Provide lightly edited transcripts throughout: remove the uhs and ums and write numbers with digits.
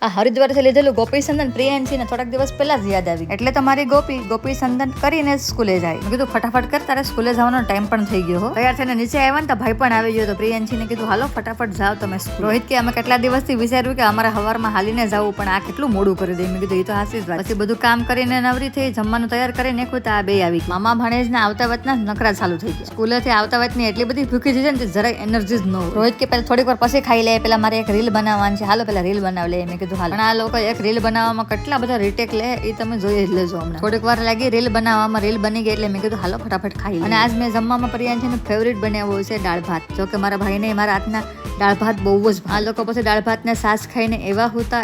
આ હરિદ્વારથી લીધેલું ગોપી સંદન પ્રિયાંશીને થોડાક દિવસ પહેલા જ યાદ આવી, એટલે તમારી ગોપી સંદન કરીને સ્કૂલે જાય. મેં કીધું ફટાફટ કર, તારે સ્કૂલે જવાનો ટાઈમ પણ થઈ ગયો. તૈયાર થઈને નીચે આવ્યા ને તો ભાઈ પણ આવી ગયો. તો પ્રિયાંશીને કીધું હાલો ફટાફટ જાઓ તમે સ્કૂલ. રોહિત કે અમે કેટલા દિવસથી વિચાર્યું કે અમારે સવારમાં હાલીને જવું, પણ આ કેટલું મોડું કરી દે. મેં કીધું એ તો હાસી જ વાત. પછી બધું કામ કરીને નવરી થઈ, જમવાનું તૈયાર કરીને એક આ બે આવી. મામા ભાણેજને આવતા વતના નકરા ચાલુ થઈ ગયા. સ્કૂલેથી આવતા વતની એટલી બધી ભૂખી છે ને જરાય એનર્જી જ ન હોય. રોહિત કે પેલા થોડીક વાર પછી ખાઈ લે, પેલા મારે એક રીલ બનાવવાની છે, હાલો પેલા રીલ બનાવ લે. મેં કીધું હાલ. પણ આ લોકો એક રીલ બનાવવામાં કેટલા બધા રીટેક લે એ તમે જોઈ જ લેજો. હમણાં થોડીક વાર લાગી રીલ બનાવવામાં, રીલ બની ગઈ એટલે મેં કીધું હાલો ફટાફટ ખાઈ. અને આજ મેં જમવામાં પ્રિયાંશીનું ફેવરિટ બનાવ્યું છે દાળ ભાત. જો કે મારા ભાઈને મારા હાથના દાળ ભાત બહુ જ. આ લોકો પછી દાળ ભાત ને સાસ ખાઈને એવા હતા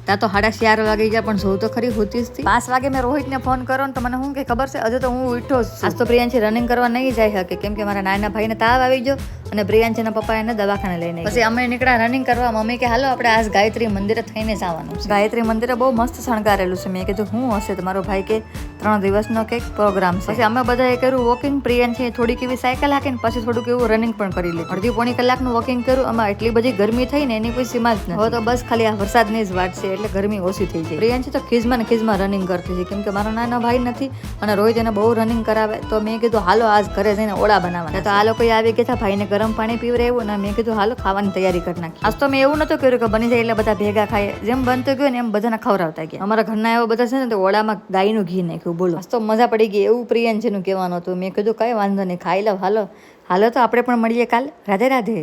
ત્યાં તો 4:30 વાગી ગયા, પણ જોઉં તો ખરી હોતી જ 5 વાગે મેં રોહિતને ફોન કર્યો ને તો મને શું કે ખબર છે, હજુ તો હું ઉઠ્યો જ. આજ તો પ્રિયાંશી રનિંગ કરવા નહીં જાય શકે, કેમ કે મારા નાના ભાઈને તાવ આવી ગયો અને પ્રિયાંશીના પપ્પા એને દવાખાને લઈને. પછી અમે નીકળ્યા રનિંગ કરવા. મમ્મી કે હાલો આપણે આજ ગાયત્રી મંદિરે થઈને જવાનું છે. ગાયત્રી મંદિરે બહુ મસ્ત શણગારેલું છે. મેં કીધું શું હશે? તો મારો ભાઈ કે 3 દિવસનો કંઈક પ્રોગ્રામ છે. પછી અમે બધાએ કર્યું વોકિંગ. પ્રિયાંશી થોડીક એવી સાયકલ હાકીને પછી થોડુંક એવું રનિંગ પણ કરી લીધું. અડધી પોણી કલાકનું વોકિંગ કર્યું. આમાં એટલી બધી ગરમી થઈ ને એની કોઈ સીમા જ નથી. હવે તો બસ ખાલી આ વરસાદની જ વાટ છે એટલે ગરમી ઓછી થઈ જાય. પ્રિયાંશી તો ખીજમાં રનિંગ કરતી હતી, કેમ કે મારો નાનો ભાઈ નથી અને રોહિત એને બહુ રનિંગ કરાવે. તો મેં કીધું હાલો આજ ઘરે જઈને ઓળા બનાવવાના. તો આ લોકો આવી ગયા હતા, ભાઈને ગરમ પાણી પીવડાવ્યું અને મેં કીધું હાલો ખાવાની તૈયારી કરી નાખી. આજ તો મેં એવું નતું કર્યું કે બની જાય એટલે બધા ભેગા ખાય. જેમ બનતું ગયું ને એમ બધાને ખવડાવતા ગયા. અમારા ઘરના એવા બધા છે ને તો ઓળામાં ગાયનું ઘી નાખ્યું. બોલો, આજ તો મજા પડી ગઈ. એવું પ્રિયાંશીનું કહેવાનું હતું. મેં કીધું કઈ વાંધો નહીં, ખાઈ લો. હાલો તો આપણે પણ મળીએ કાલ. રાધે રાધે.